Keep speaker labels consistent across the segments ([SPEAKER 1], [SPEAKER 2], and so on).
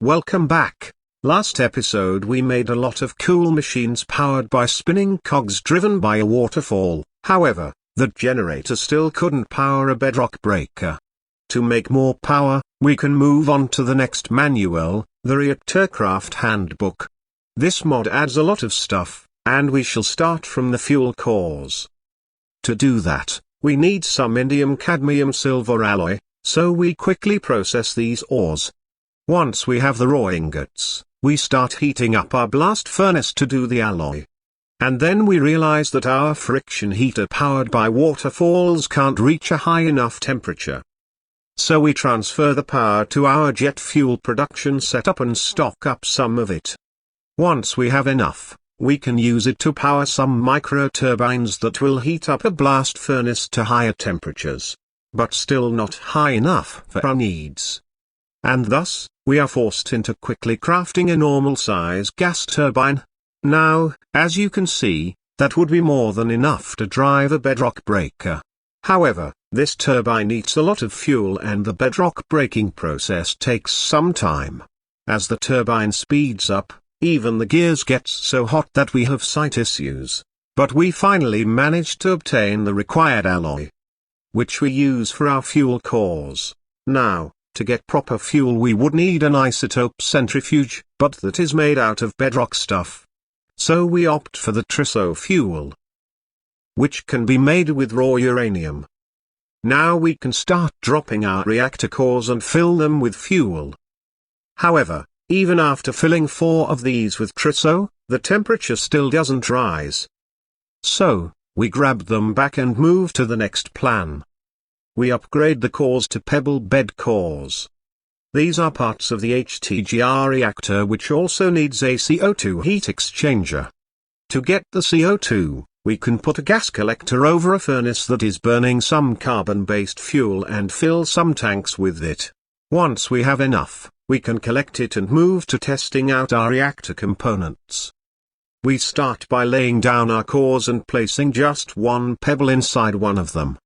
[SPEAKER 1] Welcome back. Last episode we made a lot of cool machines powered by spinning cogs driven by a waterfall. However, that generator still couldn't power a bedrock breaker. To make more power, we can move on to the next manual, the reactorcraft handbook. This mod adds a lot of stuff, and we shall start from the fuel cores. To do that, we need some indium cadmium silver alloy, so we quickly process these ores. Once we have the raw ingots, we start heating up our blast furnace to do the alloy. And then we realize that our friction heater powered by waterfalls can't reach a high enough temperature. So we transfer the power to our jet fuel production setup and stock up some of it. Once we have enough, we can use it to power some micro turbines that will heat up a blast furnace to higher temperatures. But still not high enough for our needs. And thus, we are forced into quickly crafting a normal size gas turbine. Now, as you can see, that would be more than enough to drive a bedrock breaker. However, this turbine eats a lot of fuel and the bedrock breaking process takes some time. As the turbine speeds up, even the gears get so hot that we have sight issues. But we finally managed to obtain the required alloy, which we use for our fuel cores. Now, to get proper fuel we would need an isotope centrifuge, but that is made out of bedrock stuff. So we opt for the triso fuel, which can be made with raw uranium. Now we can start dropping our reactor cores and fill them with fuel. However, even after filling 4 of these with triso, the temperature still doesn't rise. So, we grab them back and move to the next plan. We upgrade the cores to pebble bed cores. These are parts of the HTGR reactor which also needs a CO2 heat exchanger. To get the CO2, we can put a gas collector over a furnace that is burning some carbon-based fuel and fill some tanks with it. Once we have enough, we can collect it and move to testing out our reactor components. We start by laying down our cores and placing just one pebble inside one of them.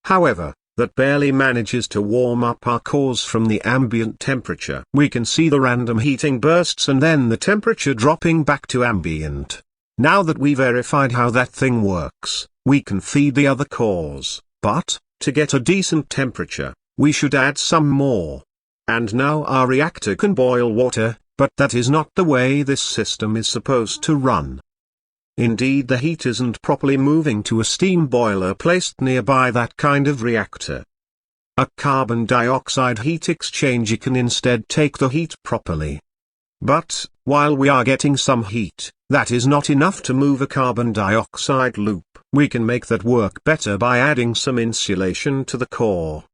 [SPEAKER 1] However, that barely manages to warm up our cores from the ambient temperature. We can see the random heating bursts and then the temperature dropping back to ambient. Now that we verified how that thing works, we can feed the other cores, but, to get a decent temperature, we should add some more. And now our reactor can boil water, but that is not the way this system is supposed to run. Indeed, the heat isn't properly moving to a steam boiler placed nearby that kind of reactor. A carbon dioxide heat exchanger can instead take the heat properly. But, while we are getting some heat, that is not enough to move a carbon dioxide loop. We can make that work better by adding some insulation to the core.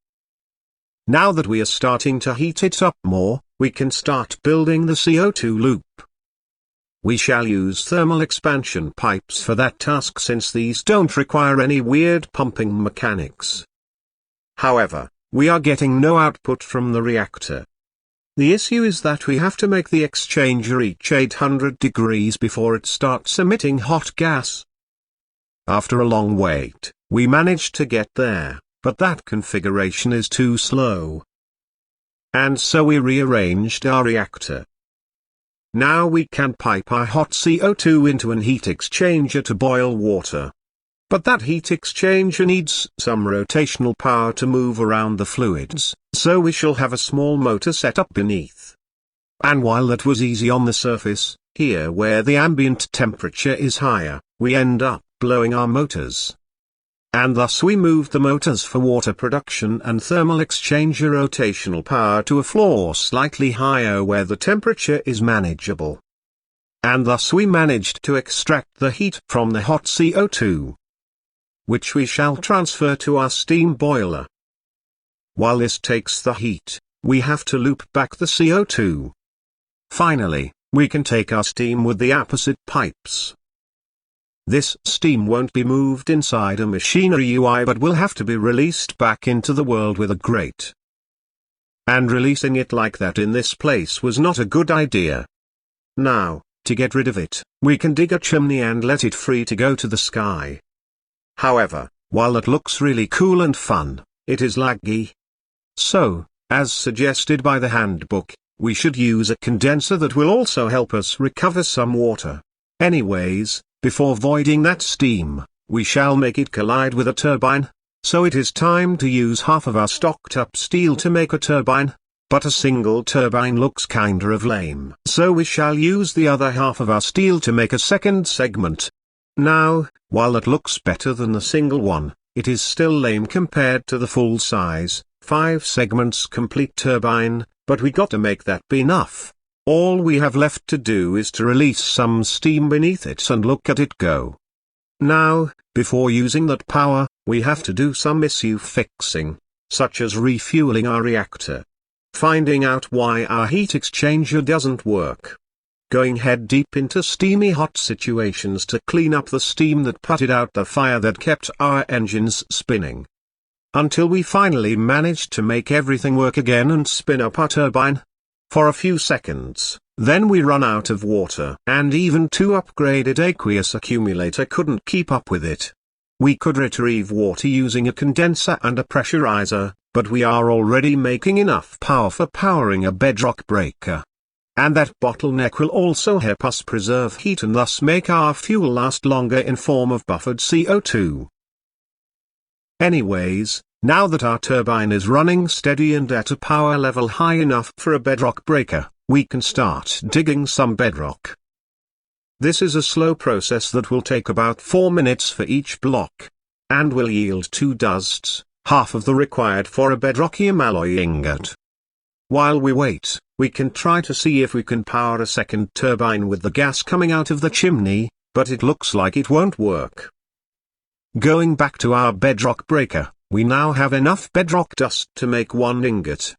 [SPEAKER 1] Now that we are starting to heat it up more, we can start building the CO2 loop. We shall use thermal expansion pipes for that task since these don't require any weird pumping mechanics. However, we are getting no output from the reactor. The issue is that we have to make the exchanger reach 800 degrees before it starts emitting hot gas. After a long wait, we managed to get there, but that configuration is too slow. And so we rearranged our reactor. Now we can pipe our hot CO2 into an heat exchanger to boil water. But that heat exchanger needs some rotational power to move around the fluids, so we shall have a small motor set up beneath. And while that was easy on the surface, here where the ambient temperature is higher, we end up blowing our motors. And thus we moved the motors for water production and thermal exchanger rotational power to a floor slightly higher where the temperature is manageable. And thus we managed to extract the heat from the hot CO2, which we shall transfer to our steam boiler. While this takes the heat, we have to loop back the CO2. Finally, we can take our steam with the opposite pipes. This steam won't be moved inside a machinery UI but will have to be released back into the world with a grate. And releasing it like that in this place was not a good idea. Now, to get rid of it, we can dig a chimney and let it free to go to the sky. However, while that looks really cool and fun, it is laggy. So, as suggested by the handbook, we should use a condenser that will also help us recover some water. Anyways, before voiding that steam, we shall make it collide with a turbine. So it is time to use half of our stocked up steel to make a turbine. But a single turbine looks kinda of lame. So we shall use the other half of our steel to make a second segment. Now, while that looks better than the single one, it is still lame compared to the full size, 5 segments complete turbine, but we got to make that be enough. All we have left to do is to release some steam beneath it and look at it go. Now, before using that power, we have to do some issue fixing, such as refueling our reactor. Finding out why our heat exchanger doesn't work. Going head deep into steamy hot situations to clean up the steam that putted out the fire that kept our engines spinning. Until we finally managed to make everything work again and spin up our turbine. For a few seconds, then we run out of water. And even 2 upgraded aqueous accumulator couldn't keep up with it. We could retrieve water using a condenser and a pressurizer, but we are already making enough power for powering a bedrock breaker. And that bottleneck will also help us preserve heat and thus make our fuel last longer in form of buffered CO2. Anyways, now that our turbine is running steady and at a power level high enough for a bedrock breaker, we can start digging some bedrock. This is a slow process that will take about 4 minutes for each block. And will yield 2 dusts, half of the required for a bedrockium alloy ingot. While we wait, we can try to see if we can power a second turbine with the gas coming out of the chimney, but it looks like it won't work. Going back to our bedrock breaker, we now have enough bedrock dust to make 1 ingot,